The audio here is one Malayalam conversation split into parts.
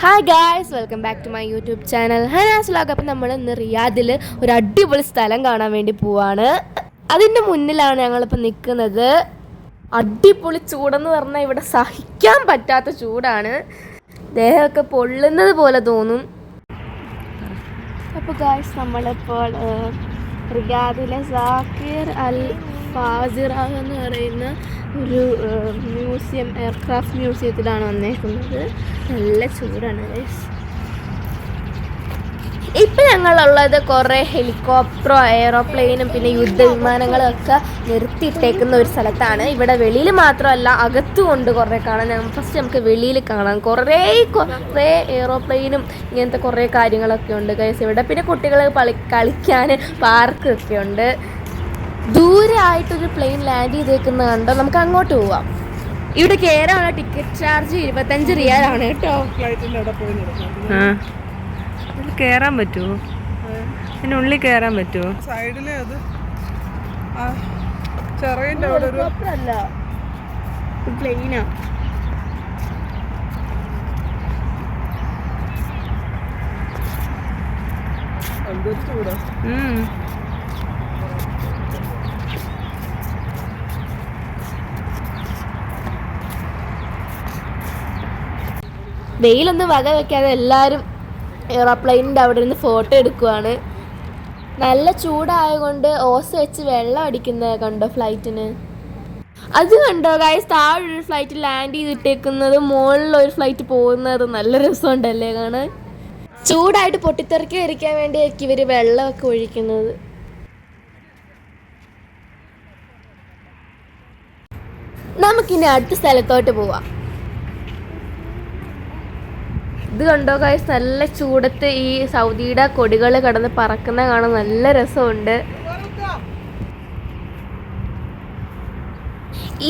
Hi guys, welcome back to my YouTube channel Hanas vlog. അപ്പം നമ്മൾ ഇന്ന് റിയാദിൽ ഒരു അടിപൊളി സ്ഥലം കാണാൻ വേണ്ടി പോവാണ്. അതിൻ്റെ മുന്നിലാണ് ഞങ്ങളിപ്പോൾ നിൽക്കുന്നത്. അടിപൊളി ചൂടെന്ന് പറഞ്ഞാൽ ഇവിടെ സഹിക്കാൻ പറ്റാത്ത ചൂടാണ്. ദേഹമൊക്കെ പൊള്ളുന്നത് പോലെ തോന്നും. അപ്പോൾ ഗായ്സ്, നമ്മളിപ്പോൾ റിയാദിലെ സാക്കിർ അൽ ഫാസിറ എന്ന് പറയുന്ന ഒരു മ്യൂസിയം, എയർക്രാഫ്റ്റ് മ്യൂസിയത്തിലാണ് വന്നേക്കുന്നത്. നല്ല ചൂടാണ് ഗൈസ്. ഇപ്പം ഞങ്ങളുള്ളത് കുറേ ഹെലികോപ്റ്ററോ എയറോപ്ലെയിനും പിന്നെ യുദ്ധവിമാനങ്ങളും ഒക്കെ നിർത്തിയിട്ടേക്കുന്ന ഒരു സ്ഥലത്താണ്. ഇവിടെ വെളിയിൽ മാത്രമല്ല അകത്തും കൊണ്ട് കുറേ കാണാൻ. ഫസ്റ്റ് നമുക്ക് വെളിയിൽ കാണാം. കുറേ എയറോപ്ലെയിനും ഇങ്ങനത്തെ കുറേ കാര്യങ്ങളൊക്കെ ഉണ്ട് ഗൈസ് ഇവിടെ. പിന്നെ കുട്ടികൾ കളിക്കാൻ പാർക്കൊക്കെ ഉണ്ട്. ദൂരെ ആയിട്ടൊരു പ്ലെയിൻ ലാൻഡ് ചെയ്തേക്കുന്ന കണ്ടോ. നമുക്ക് അങ്ങോട്ട് പോവാം. ഇവിടെ കയറാനുള്ള ടിക്കറ്റ് ചാർജ് 25 റിയാലാണ് കേട്ടോ. കേറാൻ പറ്റുമോ? അതിനുള്ളിൽ കേറാൻ പറ്റുമോ? സൈഡിലെ അത് ചെറിയ ഹെലികോപ്റ്ററല്ല, പ്ലെയിനാ. എന്തൊരു ചൂടാ. വെയിലൊന്നും വക വെക്കാതെ എല്ലാവരും എയറോപ്ലെയിനിൻ്റെ അവിടെ നിന്ന് ഫോട്ടോ എടുക്കുവാണ്. നല്ല ചൂടായതുകൊണ്ട് ഓസ് വെച്ച് വെള്ളം അടിക്കുന്നത് കണ്ടോ ഫ്ലൈറ്റിന്. അത് കണ്ടോ ഗൈസ്, താഴൊരു ഫ്ലൈറ്റ് ലാൻഡ് ചെയ്തിട്ടേക്കുന്നത്, മുകളിലൊരു ഫ്ലൈറ്റ് പോകുന്നത്. നല്ല രസമുണ്ടല്ലേ കാണാൻ. ചൂടായിട്ട് പൊട്ടിത്തെറിക്കാതിരിക്കാൻ വേണ്ടിയായിരിക്കും ഇവർ വെള്ളമൊക്കെ ഒഴിക്കുന്നത്. നമുക്കിനി അടുത്ത സ്ഥലത്തോട്ട് പോവാം. ഇത് കണ്ടോ ഗൈസ്, നല്ല ചൂടത്ത് ഈ സൗദിയുടെ കൊടികൾ കിടന്ന് പറക്കുന്ന കാണാൻ നല്ല രസമുണ്ട്.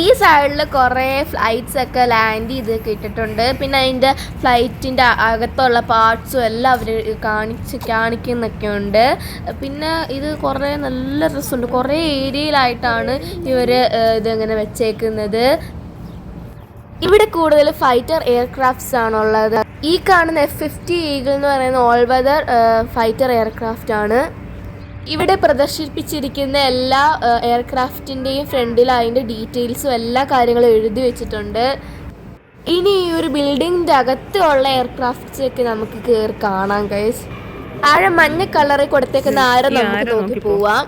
ഈ സൈഡിൽ കുറേ ഫ്ലൈറ്റ്സ് ഒക്കെ ലാൻഡ് ചെയ്തൊക്കെ ഇട്ടിട്ടുണ്ട്. പിന്നെ അതിൻ്റെ ഫ്ലൈറ്റിൻ്റെ അകത്തുള്ള പാർട്സും എല്ലാം അവർ കാണിക്കുന്നൊക്കെ ഉണ്ട്. പിന്നെ ഇത് കുറേ നല്ല രസമുണ്ട്. കുറേ ഏരിയയിലായിട്ടാണ് ഇവർ ഇതിങ്ങനെ വെച്ചേക്കുന്നത്. ഇവിടെ കൂടുതൽ ഫൈറ്റർ എയർക്രാഫ്റ്റ്സ് ആണുള്ളത്. ഈ കാണുന്ന F-50 ഈഗിൾ എന്ന് പറയുന്ന ഓൾ വെതർ ഫൈറ്റർ എയർക്രാഫ്റ്റ് ആണ്. ഇവിടെ പ്രദർശിപ്പിച്ചിരിക്കുന്ന എല്ലാ എയർക്രാഫ്റ്റിൻ്റെയും ഫ്രണ്ടിൽ അതിൻ്റെ ഡീറ്റെയിൽസും എല്ലാ കാര്യങ്ങളും എഴുതി വെച്ചിട്ടുണ്ട്. ഇനി ഈ ഒരു ബിൽഡിങ്ങിൻ്റെ അകത്തുള്ള എയർക്രാഫ്റ്റ്സ് ഒക്കെ നമുക്ക് കയറി കാണാം ഗൈസ്. ആഴെ മഞ്ഞ കളറിൽ കൊടുത്തേക്കുന്ന ആരെ നമുക്ക് നോക്കി പോവാം.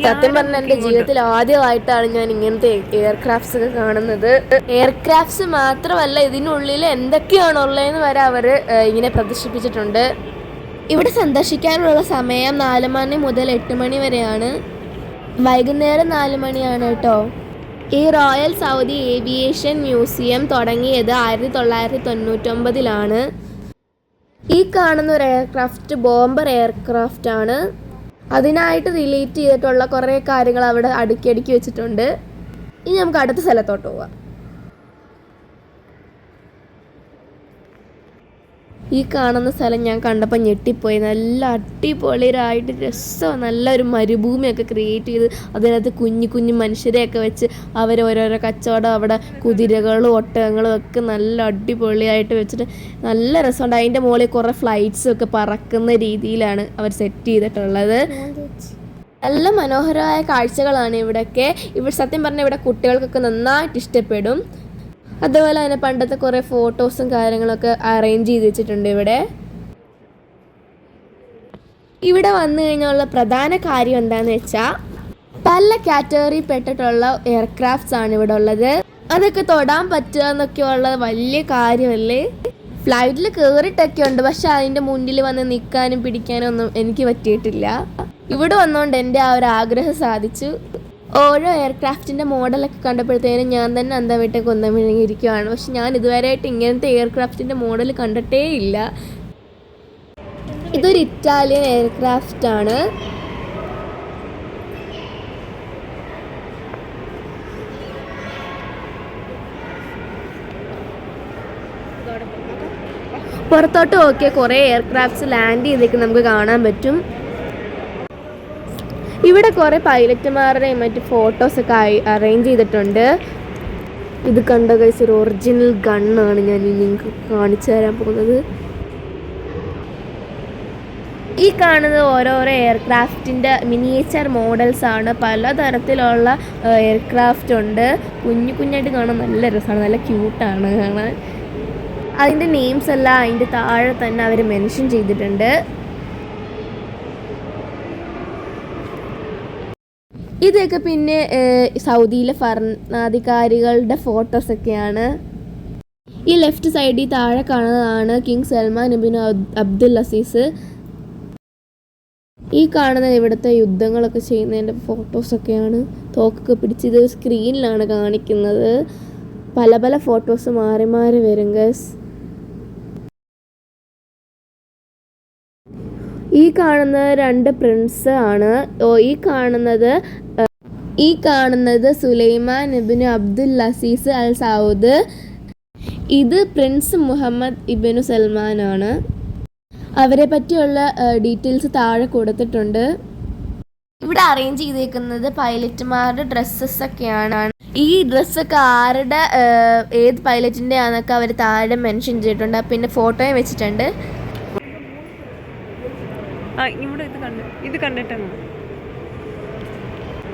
സത്യം പറഞ്ഞാൽ എൻ്റെ ജീവിതത്തിൽ ആദ്യമായിട്ടാണ് ഞാൻ ഇങ്ങനത്തെ എയർക്രാഫ്റ്റ്സ് ഒക്കെ കാണുന്നത്. എയർക്രാഫ്റ്റ്സ് മാത്രമല്ല, ഇതിനുള്ളിൽ എന്തൊക്കെയാണുള്ളതെന്ന് വരെ അവർ ഇങ്ങനെ പ്രദർശിപ്പിച്ചിട്ടുണ്ട്. ഇവിടെ സന്ദർശിക്കാനുള്ള സമയം 4 മണി മുതൽ 8 മണി വരെയാണ്. വൈകുന്നേരം 4 മണിയാണ് കേട്ടോ. ഈ റോയൽ സൗദി ഏവിയേഷൻ മ്യൂസിയം തുടങ്ങിയത് 1999-ലാണ്. ഈ കാണുന്ന ഒരു എയർക്രാഫ്റ്റ് ബോംബർ എയർക്രാഫ്റ്റ് ആണ്. അതിനായിട്ട് റിലേറ്റ് ചെയ്തിട്ടുള്ള കുറേ കാര്യങ്ങൾ അവിടെ അടുക്കി വെച്ചിട്ടുണ്ട്. ഇനി നമുക്ക് അടുത്ത സ്ഥലത്തോട്ട് പോവാം. ഈ കാണുന്ന സ്ഥലം ഞാൻ കണ്ടപ്പോൾ ഞെട്ടിപ്പോയി. നല്ല അടിപൊളിയായിട്ട് രസമാണ്. നല്ലൊരു മരുഭൂമിയൊക്കെ ക്രിയേറ്റ് ചെയ്ത് അതിനകത്ത് കുഞ്ഞു കുഞ്ഞു മനുഷ്യരെയൊക്കെ വെച്ച് അവർ ഓരോരോ കച്ചവടം, അവിടെ കുതിരകളും ഒട്ടകങ്ങളും ഒക്കെ നല്ല അടിപൊളിയായിട്ട് വെച്ചിട്ട് നല്ല രസമുണ്ട്. അതിൻ്റെ മുകളിൽ കുറേ ഫ്ലൈറ്റ്സും ഒക്കെ പറക്കുന്ന രീതിയിലാണ് അവർ സെറ്റ് ചെയ്തിട്ടുള്ളത്. നല്ല മനോഹരമായ കാഴ്ചകളാണ് ഇവിടെയൊക്കെ. ഇവിടെ സത്യം പറഞ്ഞാൽ ഇവിടെ കുട്ടികൾക്കൊക്കെ നന്നായിട്ട് ഇഷ്ടപ്പെടും. അതുപോലെ തന്നെ പണ്ടത്തെ കുറേ ഫോട്ടോസും കാര്യങ്ങളൊക്കെ അറേഞ്ച് ചെയ്ത് വെച്ചിട്ടുണ്ട് ഇവിടെ. ഇവിടെ വന്നു കഴിഞ്ഞുള്ള പ്രധാന കാര്യം എന്താണെന്ന് വെച്ചാൽ പല കാറ്റഗറി പെട്ടിട്ടുള്ള എയർക്രാഫ്റ്റ്സ് ആണ് ഇവിടെ ഉള്ളത്. അതൊക്കെ തൊടാൻ പറ്റുക എന്നൊക്കെ ഉള്ളത് വലിയ കാര്യമല്ലേ. ഫ്ലൈറ്റിൽ കയറിയിട്ടൊക്കെ ഉണ്ട്, പക്ഷെ അതിൻ്റെ മുന്നിൽ വന്ന് നിൽക്കാനും പിടിക്കാനും ഒന്നും എനിക്ക് പറ്റിയിട്ടില്ല. ഇവിടെ വന്നുകൊണ്ട് എൻ്റെ ആ ഒരു ആഗ്രഹം സാധിച്ചു. ഓരോ എയർക്രാഫ്റ്റിൻ്റെ മോഡലൊക്കെ കണ്ടപ്പോഴത്തേനും ഞാൻ തന്നെ അന്തം വിട്ട് കൊന്തം വിഴുങ്ങിയിരിക്കുകയാണ്. പക്ഷെ ഞാൻ ഇതുവരെയായിട്ട് ഇങ്ങനത്തെ എയർക്രാഫ്റ്റിൻ്റെ മോഡൽ കണ്ടിട്ടേ ഇല്ല. ഇതൊരു ഇറ്റാലിയൻ എയർക്രാഫ്റ്റ് ആണ്. പുറത്തോട്ട് നോക്കിയാൽ കുറേ എയർക്രാഫ്റ്റ്സ് ലാൻഡ് ചെയ്തേക്ക് നമുക്ക് കാണാൻ പറ്റും. ഇവിടെ കുറേ പൈലറ്റുമാരുടെയും മറ്റ് ഫോട്ടോസൊക്കെ അറേഞ്ച് ചെയ്തിട്ടുണ്ട്. ഇത് കണ്ട ഗൈസ് ഒരു ഒറിജിനൽ ഗണ്ണാണ് ഞാൻ നിങ്ങൾക്ക് കാണിച്ചു തരാൻ പോകുന്നത്. ഈ കാണുന്നത് ഓരോരോ എയർക്രാഫ്റ്റിൻ്റെ മിനിയേച്ചർ മോഡൽസ് ആണ്. പലതരത്തിലുള്ള എയർക്രാഫ്റ്റ് ഉണ്ട്. കുഞ്ഞു കുഞ്ഞായിട്ട് കാണാൻ നല്ല രസമാണ്, നല്ല ക്യൂട്ടാണ് കാണാൻ. അതിൻ്റെ നെയിംസ് എല്ലാം അതിൻ്റെ താഴെ തന്നെ അവർ മെൻഷൻ ചെയ്തിട്ടുണ്ട്. ഇതൊക്കെ പിന്നെ സൗദിയിലെ ഭരണാധികാരികളുടെ ഫോട്ടോസൊക്കെയാണ്. ഈ ലെഫ്റ്റ് സൈഡിൽ താഴെ കാണുന്നതാണ് king Salman bin Abdul Aziz. ഈ കാണുന്നത് ഇവിടുത്തെ യുദ്ധങ്ങളൊക്കെ ചെയ്യുന്നതിൻ്റെ ഫോട്ടോസൊക്കെയാണ്. തോക്കൊക്കെ പിടിച്ച് ഇത് സ്ക്രീനിലാണ് കാണിക്കുന്നത്. പല പല ഫോട്ടോസ് മാറി മാറി വരും ഗസ്. ഈ കാണുന്നത് 2 പ്രിൻസ് ആണ്. ഈ കാണുന്നത് സുലൈമാൻ ഇബ്നു അബ്ദുൽ അസീസ് അൽ സൗദ്. ഇത് പ്രിൻസ് മുഹമ്മദ് ഇബ്നു സൽമാൻ ആണ്. അവരെ പറ്റിയുള്ള ഡീറ്റെയിൽസ് താഴെ കൊടുത്തിട്ടുണ്ട്. ഇവിടെ അറേഞ്ച് ചെയ്തേക്കുന്നത് പൈലറ്റുമാരുടെ ഡ്രസ്സസ് ഒക്കെയാണ്. ഈ ഡ്രസ്സൊക്കെ ആരുടെ ഏത് പൈലറ്റിൻ്റെ ആണെന്നൊക്കെ അവർ താഴെ മെൻഷൻ ചെയ്തിട്ടുണ്ട്. പിന്നെ ഫോട്ടോയും വെച്ചിട്ടുണ്ട്. ഇവിടെ ഇത് കണ്ടിട്ടാണ്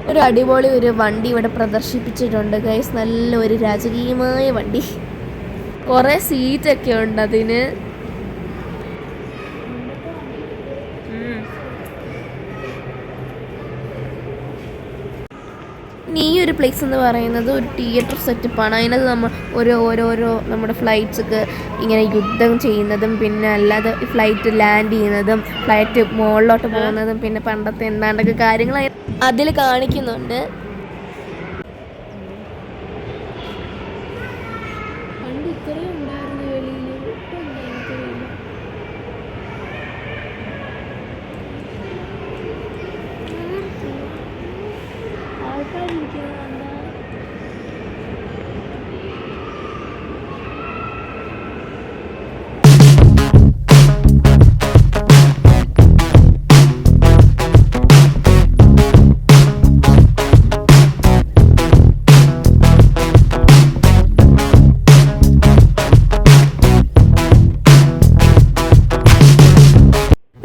ഒരു അടിപൊളി ഒരു വണ്ടി ഇവിടെ പ്രദർശിപ്പിച്ചിട്ടുണ്ട് ഗൈസ്. നല്ല ഒരു രാജകീയമായ വണ്ടി. കുറേ സീറ്റൊക്കെ ഉണ്ട് അതിന്. ഈ ഒരു പ്ലേസ് എന്ന് പറയുന്നത് ഒരു തിയേറ്റർ സെറ്റപ്പാണ്. അതിനകത്ത് നമ്മൾ ഓരോരോ നമ്മുടെ ഫ്ലൈറ്റ്സൊക്കെ ഇങ്ങനെ യുദ്ധം ചെയ്യുന്നതും പിന്നെ അല്ലാതെ ഫ്ലൈറ്റ് ലാൻഡ് ചെയ്യുന്നതും ഫ്ലൈറ്റ് മുകളിലോട്ട് പോകുന്നതും പിന്നെ പണ്ടത്തെ എന്താണ്ടൊക്കെ കാര്യങ്ങൾ അതിൽ കാണിക്കുന്നുണ്ട്. പണ്ട് ഇത്രയും ഉണ്ടായിരുന്നു വെളിയിൽ.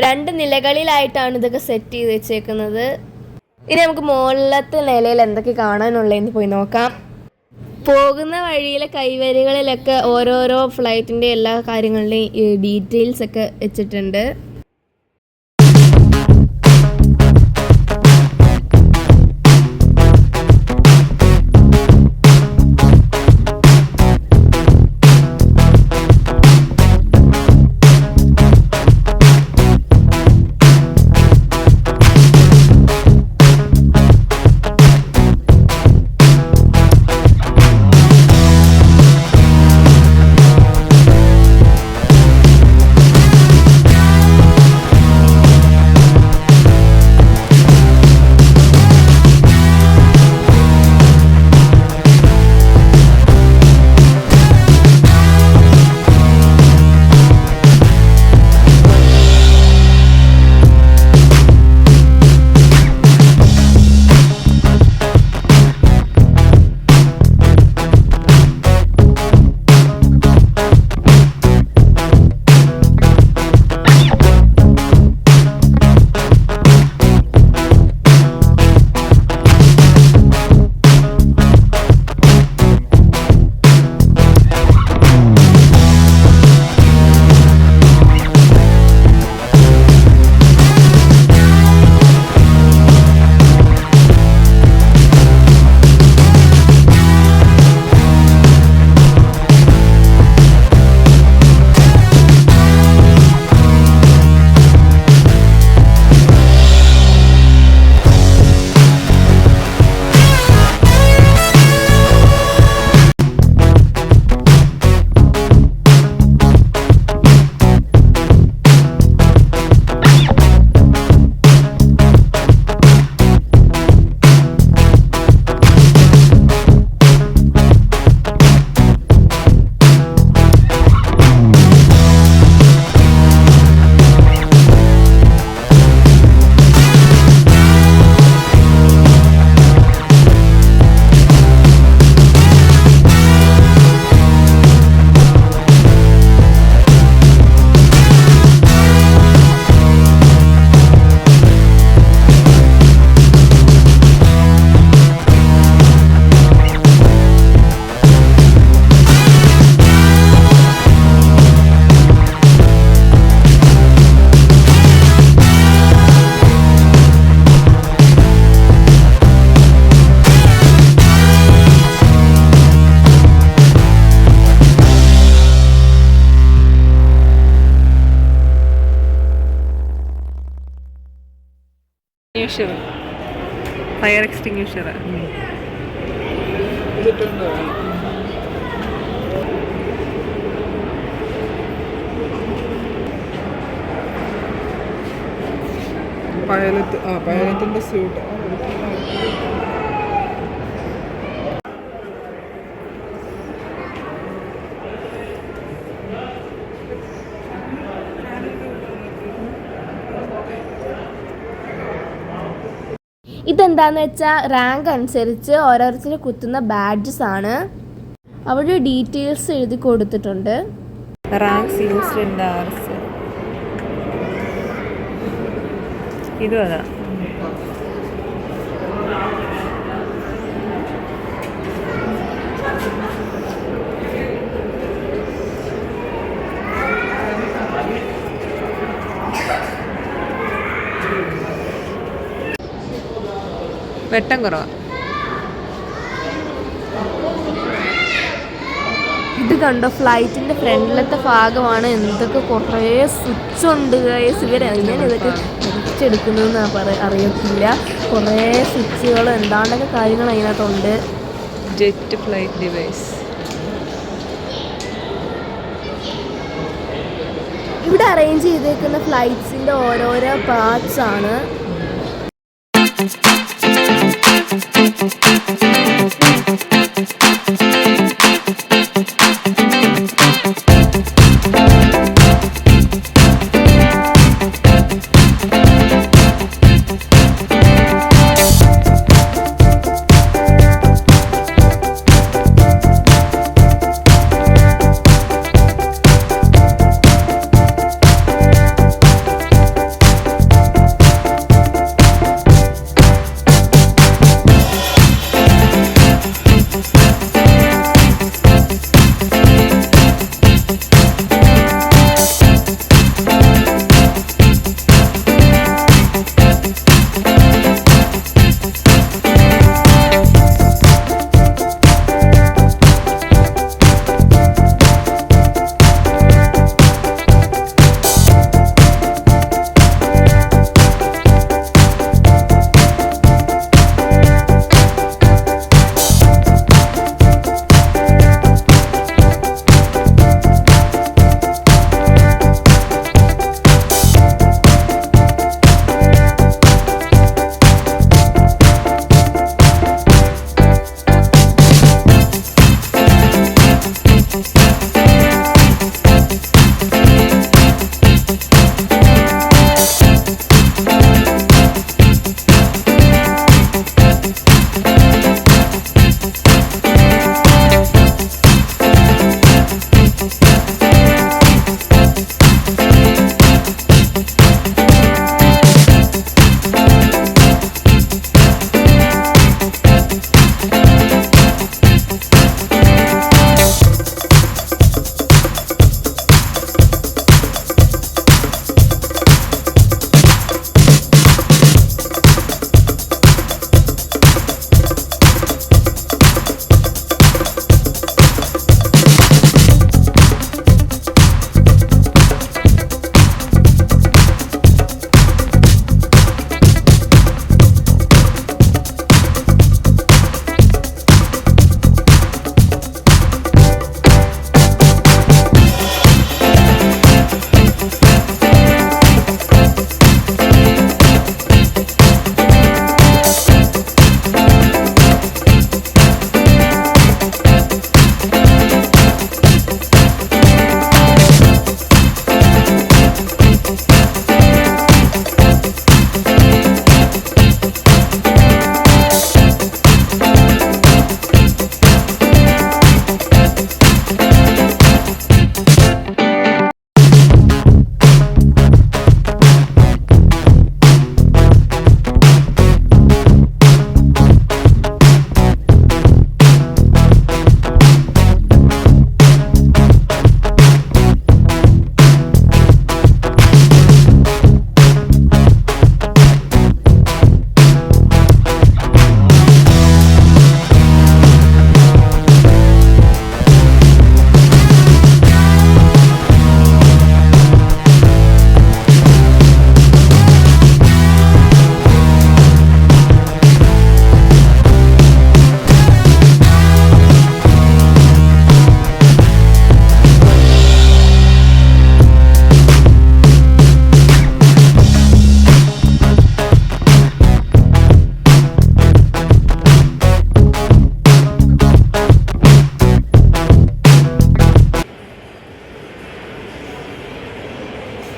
രണ്ട് നിലകളിലായിട്ടാണ് ഇതൊക്കെ സെറ്റ് ചെയ്ത് വെച്ചേക്കുന്നത്. ഇനി നമുക്ക് മുകളിലത്തെ നിലയിൽ എന്തൊക്കെ കാണാനുള്ളതെന്ന് പോയി നോക്കാം. പോകുന്ന വഴിയിലെ കൈവരികളിലൊക്കെ ഓരോരോ ഫ്ലൈറ്റിൻ്റെ എല്ലാ കാര്യങ്ങളുടെയും ഡീറ്റെയിൽസ് ഒക്കെ വെച്ചിട്ടുണ്ട്. Fire extinguisher. പൈലറ്റിന്റെ സ്യൂട്ട്. ഇതെന്താന്ന് വെച്ചാൽ റാങ്ക് അനുസരിച്ച് ഓരോരുത്തർ കുത്തുന്ന ബാഡ്ജസ് ആണ്. അവിടെ ഡീറ്റെയിൽസ് എഴുതി കൊടുത്തിട്ടുണ്ട്. റാങ്ക്സ് യൂസ്ഡ് ഇൻ ദ ആർസ്. ഇതും അതാ. വെട്ടം കുറവാ. ഇത് കണ്ടോ, ഫ്ലൈറ്റിന്റെ ഫ്രണ്ടിലത്തെ ഭാഗമാണ്. എന്തൊക്കെ കുറേ സ്വിച്ച് ഉണ്ട് ഗൈസ്. ഇവരെങ്ങനെ ഇതൊക്കെ തിരിച്ചെടുക്കുന്നതെന്ന് അറിയത്തില്ല. കുറേ സ്വിച്ചുകൾ എന്താണ്ടൊക്കെ കാര്യങ്ങൾ അതിനകത്തുണ്ട്. Jet flight device. ഇവിടെ അറേഞ്ച് ചെയ്തേക്കുന്ന ഫ്ലൈറ്റ്സിന്റെ ഓരോരോ പാർട്സ് ആണ്.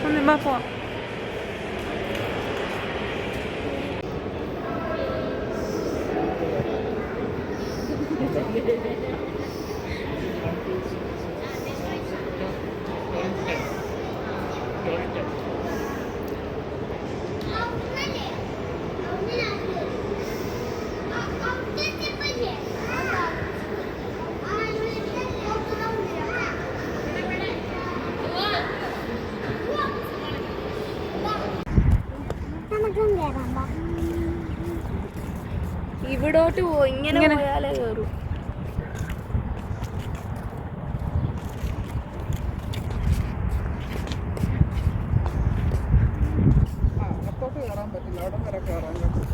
ഒന്ന് പോവാം. ഇവിടോട്ട് ഇങ്ങനെ പോയാലേ കയറൂ. അകത്തോട്ട് കയറാൻ പറ്റില്ല, അവിടെ വരെ കയറാൻ പറ്റും.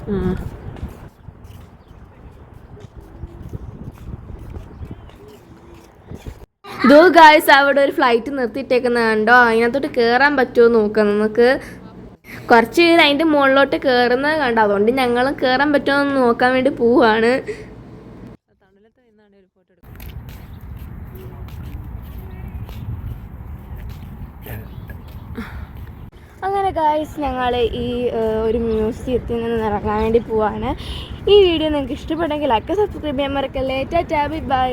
ഇതോ ഗായ്സ് അവിടെ ഒരു ഫ്ലൈറ്റ് നിർത്തിയിട്ടേക്കുന്നത് കണ്ടോ, അതിനകത്തോട്ട് കയറാൻ പറ്റുമോ നോക്കാം നമുക്ക്. കുറച്ച് പേര് അതിൻ്റെ മുകളിലോട്ട് കയറുന്നത് കണ്ടോ, അതുകൊണ്ട് ഞങ്ങൾ കയറാൻ പറ്റുമോ എന്ന് നോക്കാൻ വേണ്ടി പോവാണ്. അങ്ങനെ ഗായ്സ് ഞങ്ങൾ ഈ ഒരു മ്യൂസിയത്തിൽ നിന്ന് ഇറങ്ങാൻ വേണ്ടി പോവാണ്. ഈ വീഡിയോ നിങ്ങൾക്ക് ഇഷ്ടപ്പെട്ടെങ്കിൽ ലൈക്ക് സബ്സ്ക്രൈബ് ചെയ്യാൻ മറക്കല്ലേ. Tata bye bye.